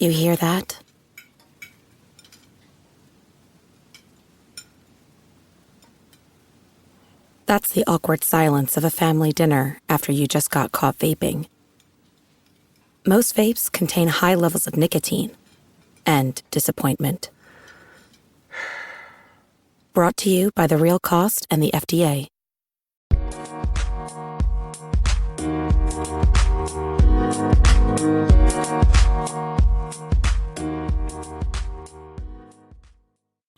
You hear that? That's the awkward silence of a family dinner after you just got caught vaping. Most vapes contain high levels of nicotine and disappointment. Brought to you by The Real Cost and the FDA.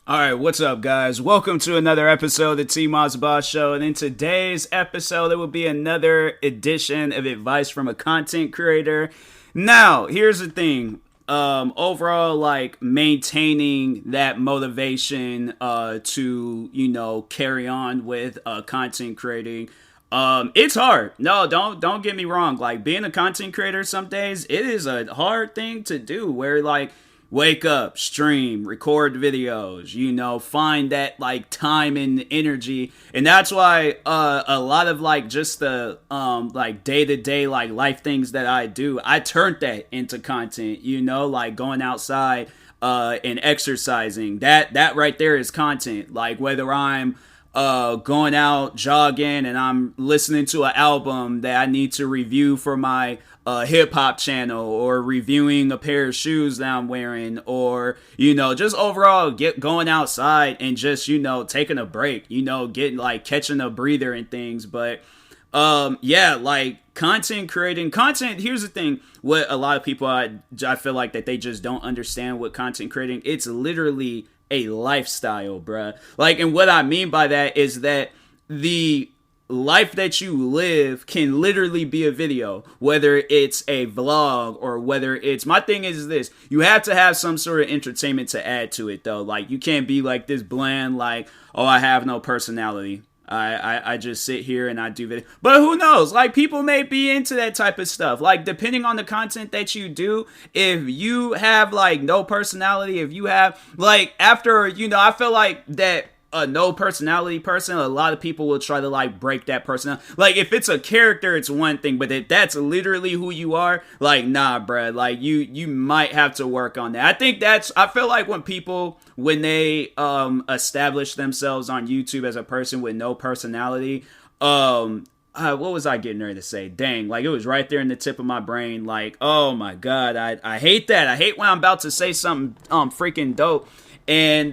Alright, what's up guys? Welcome to another episode of the TMossBoss Show, and in today's episode there will be another edition of advice from a content creator. Now, here's the thing. Overall, like, maintaining that motivation to, carry on with content creating. It's hard. No, don't get me wrong. Like, being a content creator some days, it is a hard thing to do where, like, wake up, stream, record videos, find that like time and energy. And that's why a lot of like just the like day-to-day like life things that I do, I turned that into content, like going outside and exercising. That right there is content. Like whether I'm going out jogging and I'm listening to an album that I need to review for my hip-hop channel, or reviewing a pair of shoes that I'm wearing, or just overall going outside and just taking a break, getting like catching a breather and things. But like content creating content, here's the thing, what a lot of people I feel like that they just don't understand what content creating, it's literally a lifestyle, bruh. Like, and what I mean by that is that the life that you live can literally be a video, whether it's a vlog or whether it's, my thing is this, you have to have some sort of entertainment to add to it though. Like, you can't be like this bland, like, oh, I have no personality, I just sit here and I do video. But who knows, like, people may be into that type of stuff. Like, depending on the content that you do, if you have like no personality, if you have like, after I feel like that a no personality person, a lot of people will try to like break that person. Like, if it's a character, it's one thing, but if that's literally who you are, like, nah, bruh, like you might have to work on that. I feel like when they establish themselves on YouTube as a person with no personality, what was I getting ready to say? Dang, like, it was right there in the tip of my brain. Like, oh my god, I hate that. I hate when I'm about to say something freaking dope. And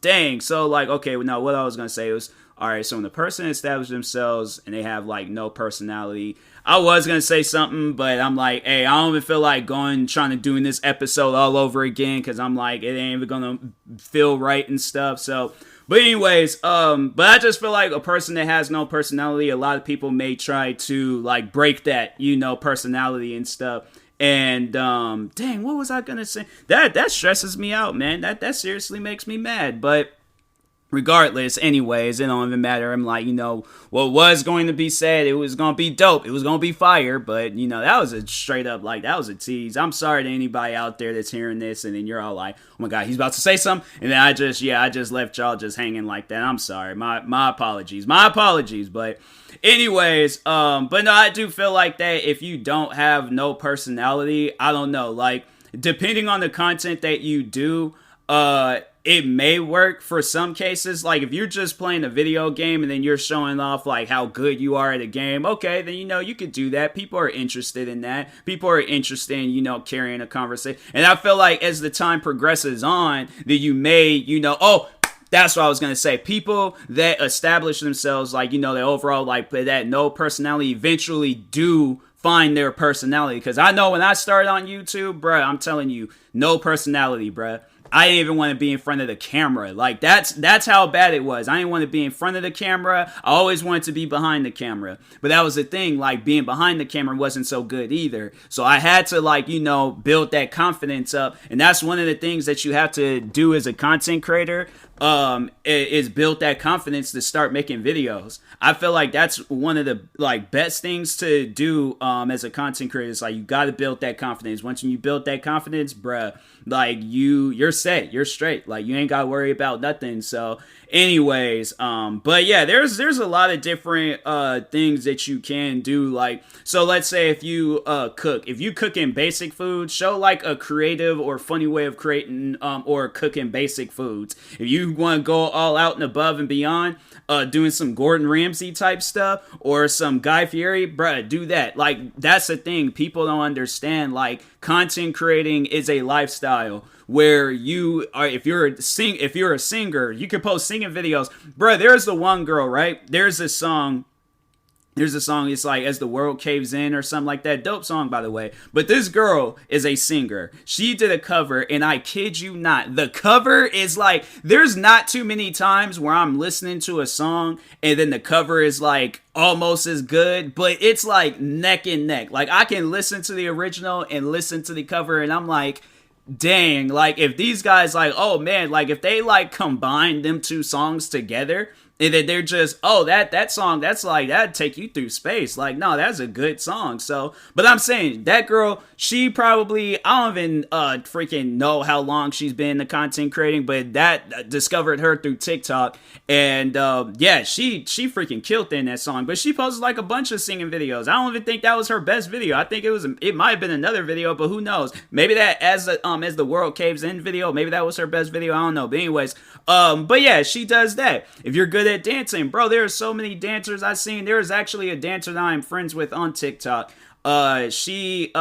dang, so like, okay, well, no, what I was gonna say was, all right, so when the person establishes themselves and they have like no personality, I was gonna say something, but I'm like, hey, I don't even feel like trying to doing this episode all over again, because I'm like, it ain't even gonna feel right and stuff. So, but anyways, but I just feel like a person that has no personality, a lot of people may try to like break that, personality and stuff. And dang, what was I gonna say? That stresses me out, man. That seriously makes me mad. But regardless, anyways, it don't even matter. I'm like, what was going to be said, it was gonna be dope, it was gonna be fire. But that was a straight up, like, that was a tease. I'm sorry to anybody out there that's hearing this and then you're all like, oh my god, he's about to say something, and then I just left y'all just hanging like that. I'm sorry, my apologies. But anyways, but no, I do feel like that if you don't have no personality, I don't know, like, depending on the content that you do, it may work for some cases. Like, if you're just playing a video game and then you're showing off like how good you are at a game, okay, then you could do that. People are interested in that. People are interested in carrying a conversation. And I feel like as the time progresses on, that you may that's what I was gonna say. People that establish themselves, like, that overall, like, that no personality, eventually do find their personality. Because I know when I started on YouTube, bruh, I'm telling you, no personality, bruh. I didn't even want to be in front of the camera. Like, that's how bad it was. I didn't want to be in front of the camera. I always wanted to be behind the camera. But that was the thing, like, being behind the camera wasn't so good either. So I had to, like, build that confidence up. And that's one of the things that you have to do as a content creator. is built that confidence to start making videos. I feel like that's one of the like best things to do as a content creator. It's like you got to build that confidence. Once you build that confidence, bruh, like you're set, you're straight. Like you ain't got to worry about nothing. So anyways, but yeah, there's a lot of different things that you can do. Like, so let's say if you if you cook in basic foods, show like a creative or funny way of creating or cooking basic foods. If you want to go all out and above and beyond, doing some Gordon Ramsay type stuff or some Guy Fieri, bruh, do that. Like, that's the thing people don't understand. Like, content creating is a lifestyle where you are, if you're a singer, you can post singing videos. Bruh, there's the one girl, right? There's a song, it's like As the World Caves In or something like that. Dope song, by the way. But this girl is a singer. She did a cover, and I kid you not, the cover is like, there's not too many times where I'm listening to a song and then the cover is like almost as good, but it's like neck and neck. Like, I can listen to the original and listen to the cover, and I'm like, dang, like if these guys like, oh man, like if they like combine them two songs together, and then they're just, oh, that song, that's like, that'd take you through space. Like, no, that's a good song. So, but I'm saying, that girl, she probably, I don't even freaking know how long she's been in content creating, but that discovered her through TikTok. And yeah, she freaking killed in that song. But she posted like a bunch of singing videos. I don't even think that was her best video. I think it might have been another video, but who knows? Maybe that as the World Caves In video, maybe that was her best video. I don't know. But anyways, but yeah, she does that. If you're good at dancing, bro, there are so many dancers I've seen. There is actually a dancer that I'm friends with on TikTok. I think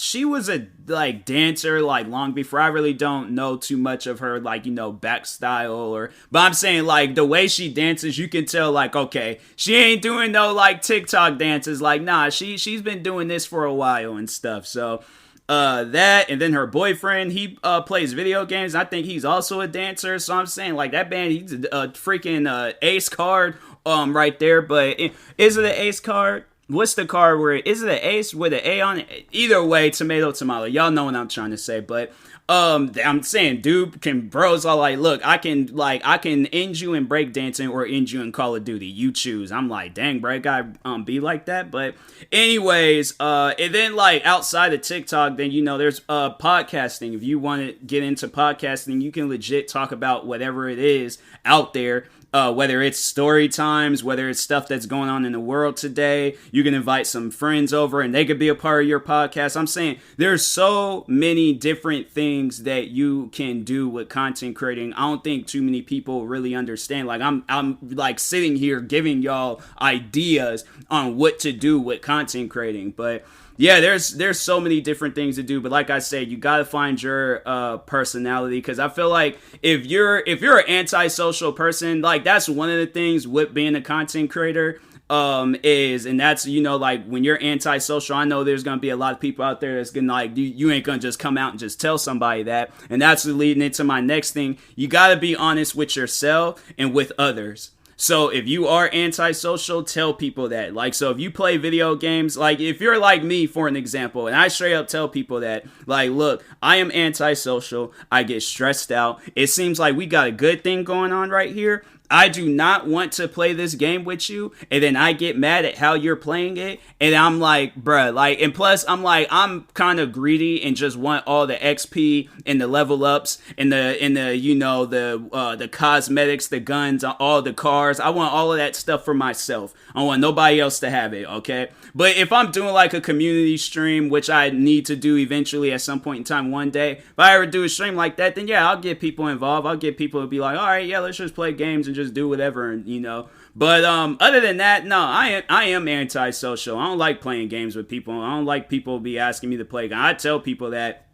she was a like dancer like long before. I really don't know too much of her, like, you know, back style but I'm saying like the way she dances, you can tell like, okay, she ain't doing no like TikTok dances. Like, nah, she's been doing this for a while and stuff. So that, and then her boyfriend, he plays video games. I think he's also a dancer. So I'm saying like that band, he's a freaking ace card right there. But is it an ace card? What's the card where is it an ace with an A on it? Either way, tomato. Y'all know what I'm trying to say. But I'm saying, dude, bros are like, look, I can end you in breakdancing or end you in Call of Duty. You choose. I'm like, dang, bro, I gotta be like that. But anyways, and then like outside of TikTok, then you know there's podcasting. If you want to get into podcasting, you can legit talk about whatever it is out there. Whether it's story times, whether it's stuff that's going on in the world today, you can invite some friends over and they could be a part of your podcast. I'm saying there's so many different things that you can do with content creating. I don't think too many people really understand. Like I'm like sitting here giving y'all ideas on what to do with content creating, but yeah, there's so many different things to do, but like I said, you gotta find your personality, because I feel like if you're an antisocial person, like that's one of the things with being a content creator is, and that's, you know, like when you're antisocial, I know there's gonna be a lot of people out there that's gonna like, you ain't gonna just come out and just tell somebody that, and that's leading into my next thing. You gotta be honest with yourself and with others. So if you are antisocial, tell people that. Like, so if you play video games, like if you're like me, for an example, and I straight up tell people that, like, look, I am antisocial. I get stressed out. It seems like we got a good thing going on right here. I do not want to play this game with you, and then I get mad at how you're playing it, and I'm like, bruh, like, and plus, I'm like, I'm kind of greedy and just want all the XP and the level ups and the you know, the cosmetics, the guns, all the cars. I want all of that stuff for myself. I don't want nobody else to have it, okay? But if I'm doing like a community stream, which I need to do eventually at some point in time one day, if I ever do a stream like that, then yeah, I'll get people involved. I'll get people to be like, all right, yeah, let's just play games and just do whatever, and you know. But other than that, no, I am antisocial. I don't like playing games with people. I don't like people be asking me to play. I tell people that,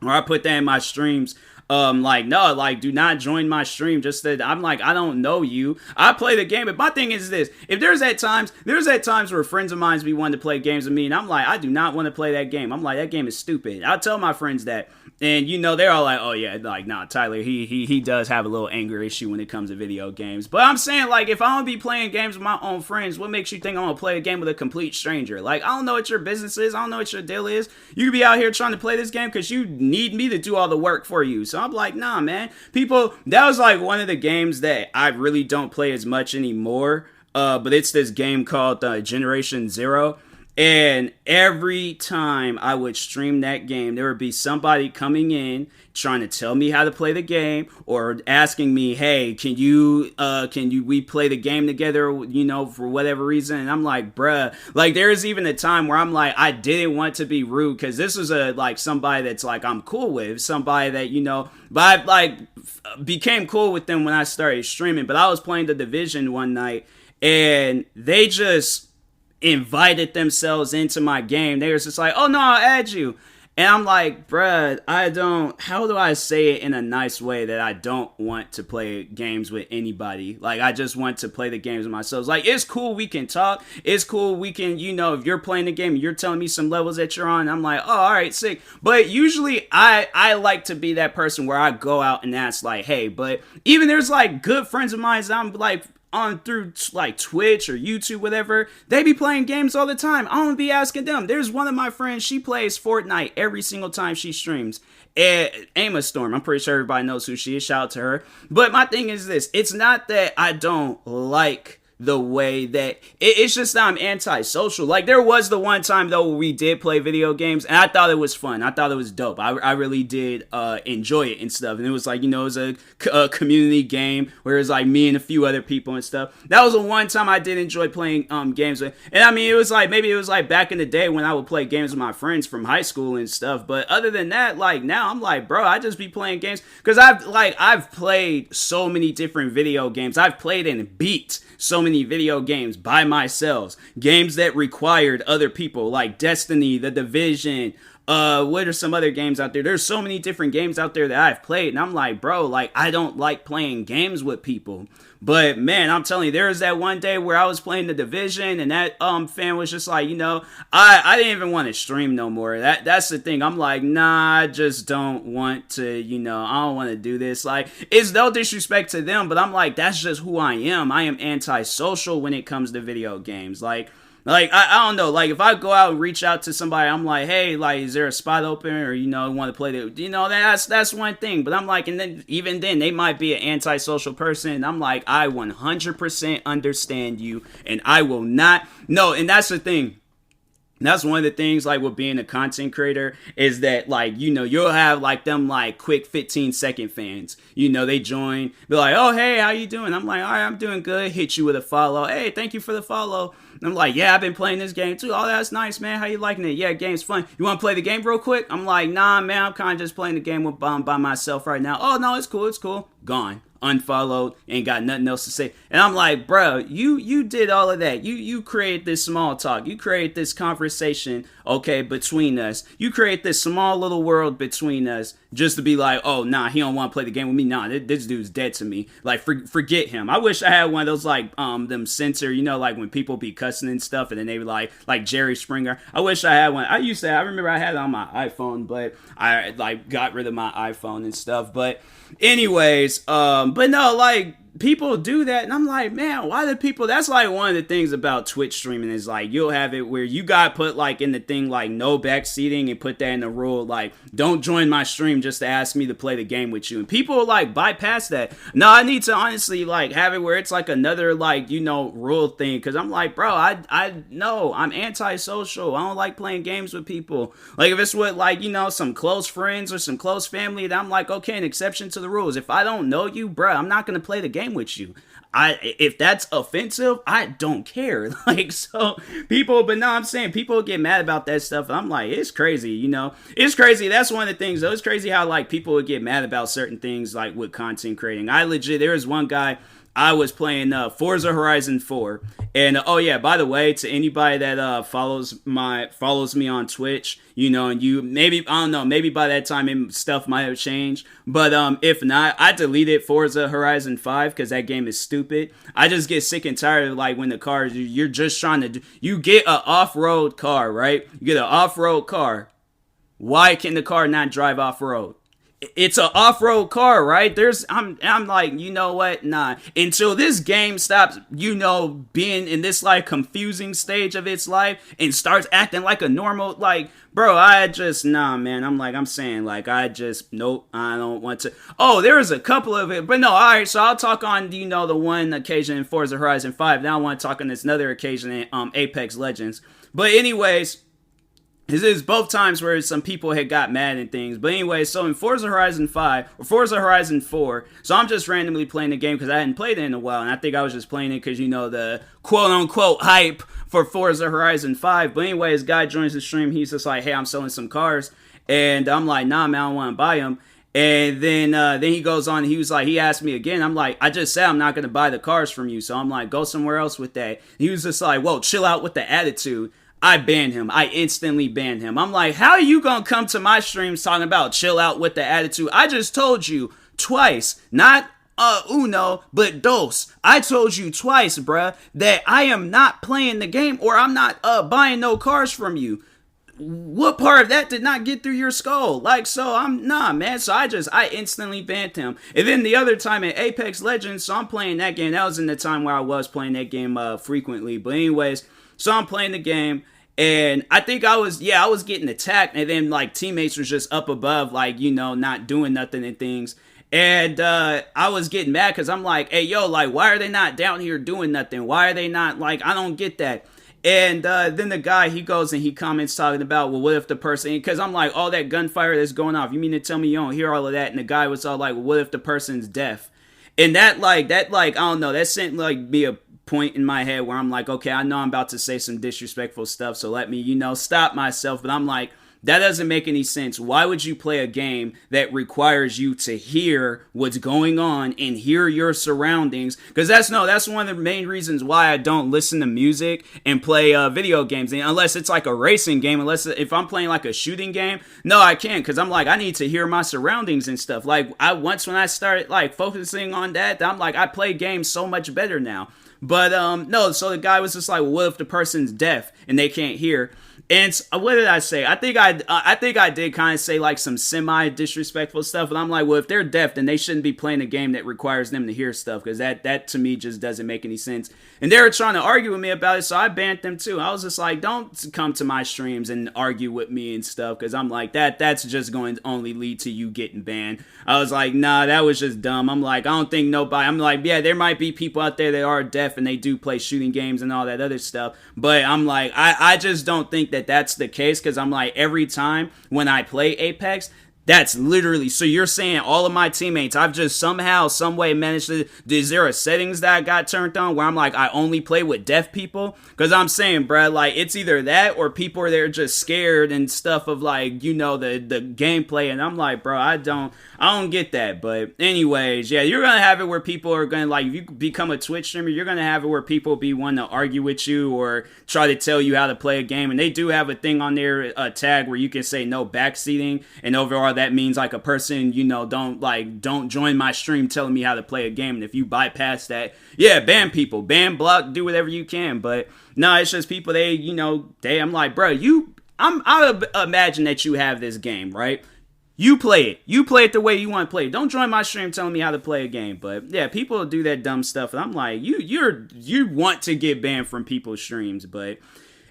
or I put that in my streams. Like, no, like, do not join my stream. Just that I'm like, I don't know you. I play the game, but my thing is this: if there's at times where friends of mine be wanting to play games with me, and I'm like, I do not want to play that game. I'm like, that game is stupid. I'll tell my friends that. And they're all like, oh yeah, like nah, Tyler, he does have a little anger issue when it comes to video games. But I'm saying, like, if I'm gonna be playing games with my own friends, what makes you think I'm gonna play a game with a complete stranger? Like, I don't know what your business is, I don't know what your deal is. You could be out here trying to play this game because you need me to do all the work for you. So I'm like, nah, man. That was like one of the games that I really don't play as much anymore. But it's this game called Generation Zero. And every time I would stream that game, there would be somebody coming in trying to tell me how to play the game, or asking me, hey, can we play the game together, for whatever reason. And I'm like, bruh, like, there's even a time where I'm like, I didn't want to be rude, because this is somebody that's like I'm cool with, somebody that, but I became cool with them when I started streaming. But I was playing The Division one night, and they just invited themselves into my game. They were just like, oh no, I'll add you. And I'm like, bruh, how do I say it in a nice way that I don't want to play games with anybody? Like, I just want to play the games with myself. Like, it's cool, we can talk. It's cool, we can, if you're playing the game and you're telling me some levels that you're on, I'm like, oh, all right, sick. But usually I like to be that person where I go out and ask, like, hey, but even there's like good friends of mine that I'm like, on through like Twitch or YouTube, whatever, they be playing games all the time. I don't be asking them. There's one of my friends, she plays Fortnite every single time she streams. Ama Storm, I'm pretty sure everybody knows who she is. Shout out to her. But my thing is this: it's not that I don't like the way that it's just that I'm antisocial. Like, there was the one time though where we did play video games, and I thought it was fun. I thought it was dope. I really did enjoy it and stuff. And it was like, it was a community game where it was like me and a few other people and stuff. That was the one time I did enjoy playing games with. And I mean, it was like, maybe it was like back in the day when I would play games with my friends from high school and stuff. But other than that, like, now I'm like, bro, I just be playing games because I've played so many different video games. I've played and beat so many video games by myself. Games that required other people, like Destiny, The Division. What are some other games out there? There's so many different games out there that I've played, and I'm like, bro, like, I don't like playing games with people. But man, I'm telling you, there was that one day where I was playing The Division, and that fan was just like, I didn't even want to stream no more. That's the thing. I'm like, nah, I just don't want to, I don't want to do this. Like, it's no disrespect to them, but I'm like, that's just who I am. I am antisocial when it comes to video games. Like, I don't know, like, if I go out and reach out to somebody, I'm like, hey, like, is there a spot open, or, want to play the, that's one thing. But I'm like, and then, even then, they might be an antisocial person, and I'm like, I 100% understand you, and I will not, no, and that's the thing. That's one of the things, like, with being a content creator, is that, like, you'll have, like, them, like, quick 15-second fans. They join, be like, oh, hey, how you doing? I'm like, all right, I'm doing good. Hit you with a follow. Hey, thank you for the follow. And I'm like, yeah, I've been playing this game, too. Oh, that's nice, man. How you liking it? Yeah, game's fun. You want to play the game real quick? I'm like, nah, man, I'm kind of just playing the game by myself right now. Oh, no, it's cool. Gone. Unfollowed, ain't got nothing else to say. And I'm like, bro, you did all of that. You created this small talk. You created this conversation, okay, between us. You create this small little world between us just to be like, oh, nah, he don't want to play the game with me. Nah, this dude's dead to me. Like, forget him. I wish I had one of those, like, them censor, like when people be cussing and stuff, and then they be like Jerry Springer. I wish I had one. I remember I had it on my iPhone, but I, like, got rid of my iPhone and stuff. But anyways, but no, like, people do that, and I'm like, man, why do people? That's like one of the things about Twitch streaming is, like, you'll have it where you got put, like, in the thing, like, no backseating, and put that in the rule, like, don't join my stream just to ask me to play the game with you. And people, like, bypass that. No, I need to honestly, like, have it where it's like another, like, rule thing, because I'm like, bro, I know I'm antisocial. I don't like playing games with people. Like, if it's with, like, some close friends or some close family, then I'm like, okay, an exception to the rules. If I don't know you, bro, I'm not gonna play the game with you. If that's offensive, I don't care. Like, so people, but no, I'm saying people get mad about that stuff. And I'm like, it's crazy, it's crazy. That's one of the things though. It's crazy how, like, people would get mad about certain things, like with content creating. There was one guy, I was playing Forza Horizon 4, and oh yeah, by the way, to anybody that follows me on Twitch, and you maybe, I don't know, maybe by that time stuff might have changed, but if not, I deleted Forza Horizon 5 because that game is stupid. I just get sick and tired of, like, when the cars, you're just trying to you get an off-road car, right? You get an off-road car, Why can the car not drive off-road? It's an off-road car, right? I'm like, you know what? Nah. Until this game stops, being in this like confusing stage of its life and starts acting like a normal, like, bro, nah, man. I'm saying, like, nope, I don't want to. Oh, there was a couple of it, but no, all right. So I'll talk on, the one occasion in Forza Horizon 5. Now I want to talk on this another occasion in Apex Legends. But anyways, this is both times where some people had got mad and things. But anyway, so in Forza Horizon 5, or Forza Horizon 4, so I'm just randomly playing the game because I hadn't played it in a while. And I think I was just playing it because, the quote-unquote hype for Forza Horizon 5. But anyway, this guy joins the stream. He's just like, hey, I'm selling some cars. And I'm like, nah, man, I don't want to buy them. And then he goes on, he asked me again. I'm like, I just said I'm not going to buy the cars from you. So I'm like, go somewhere else with that. He was just like, whoa, chill out with the attitude. I banned him. I instantly banned him. I'm like, how are you going to come to my streams talking about chill out with the attitude? I just told you twice, not uno, but dos. I told you twice, bruh, that I am not playing the game or I'm not buying no cars from you. What part of that did not get through your skull? Like, so nah, man. So I instantly banned him. And then the other time in Apex Legends, so I'm playing that game. That was in the time where I was playing that game frequently. But anyways, so I'm playing the game, and I think I was getting attacked, and then, like, teammates was just up above, like, not doing nothing and things, and I was getting mad, because I'm like, hey, yo, like, why are they not down here doing nothing? Why are they not, like, I don't get that. And then the guy, he goes and he comments talking about, well, what if the person, because I'm like, all that gunfire that's going off, you mean to tell me you don't hear all of that? And the guy was all like, well, what if the person's deaf? And that, I don't know, that sent, like, me a point in my head where I'm like, okay, I know I'm about to say some disrespectful stuff, so let me, stop myself. But I'm like, that doesn't make any sense. Why would you play a game that requires you to hear what's going on and hear your surroundings? Because that's one of the main reasons why I don't listen to music and play video games, unless it's like a racing game. Unless if I'm playing like a shooting game, no, I can't, because I'm like, I need to hear my surroundings and stuff. Like, when I started like focusing on that, I'm like, I play games so much better now. But no, so the guy was just like, well, what if the person's deaf and they can't hear? And what did I say? I think I did kind of say like some semi-disrespectful stuff, but I'm like, well, if they're deaf, then they shouldn't be playing a game that requires them to hear stuff, because that to me just doesn't make any sense. And they were trying to argue with me about it, so I banned them too. I was just like, don't come to my streams and argue with me and stuff, because I'm like, that's just going to only lead to you getting banned. I was like, nah, that was just dumb. I'm like, I don't think nobody, I'm like, yeah, there might be people out there that are deaf and they do play shooting games and all that other stuff, but I'm like, I just don't think that's the case, because I'm like, every time when I play Apex, that's literally, so you're saying all of my teammates, I've just somehow, some way managed to, is there a settings that I got turned on where I'm like, I only play with deaf people? Because I'm saying, bruh, like, it's either that or people are there just scared and stuff of like, the gameplay, and I'm like, bro, I don't get that. But anyways, yeah, you're gonna have it where people are gonna, like, if you become a Twitch streamer, you're gonna have it where people be wanting to argue with you or try to tell you how to play a game, and they do have a thing on their tag where you can say no backseating, and overall that means like a person, don't join my stream telling me how to play a game. And if you bypass that, yeah, ban people, ban, block, do whatever you can. But no, it's just people, I'm like, bro, I would imagine that you have this game, right? You play it the way you want to play it. Don't join my stream telling me how to play a game. But yeah, people do that dumb stuff, and I'm like, you want to get banned from people's streams. But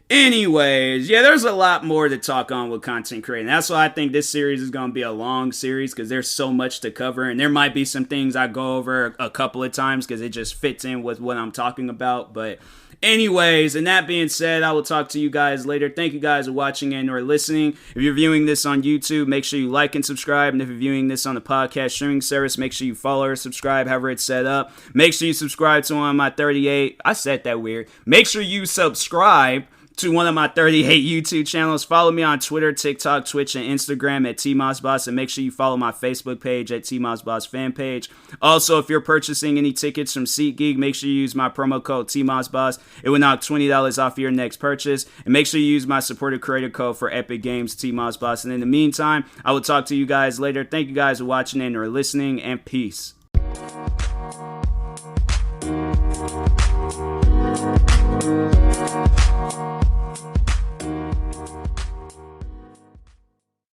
anyways, yeah, there's a lot more to talk on with content creating. That's why I think this series is going to be a long series, because there's so much to cover, and there might be some things I go over a couple of times because it just fits in with what I'm talking about. But anyways, and that being said, I will talk to you guys later. Thank you guys for watching and or listening. If you're viewing this on YouTube, make sure you like and subscribe. And if you're viewing this on the podcast streaming service, make sure you follow or subscribe, however it's set up. Make sure you subscribe to one of my 38. I said that weird. Make sure you subscribe to one of my 38 YouTube channels. Follow me on Twitter, TikTok, Twitch, and Instagram at TMossBoss, and make sure you follow my Facebook page at TMossBoss fan page. Also, if you're purchasing any tickets from SeatGeek, make sure you use my promo code TMossBoss. It will knock $20 off your next purchase, and make sure you use my supported creator code for Epic Games, TMossBoss. And in the meantime, I will talk to you guys later. Thank you guys for watching and or listening, and peace.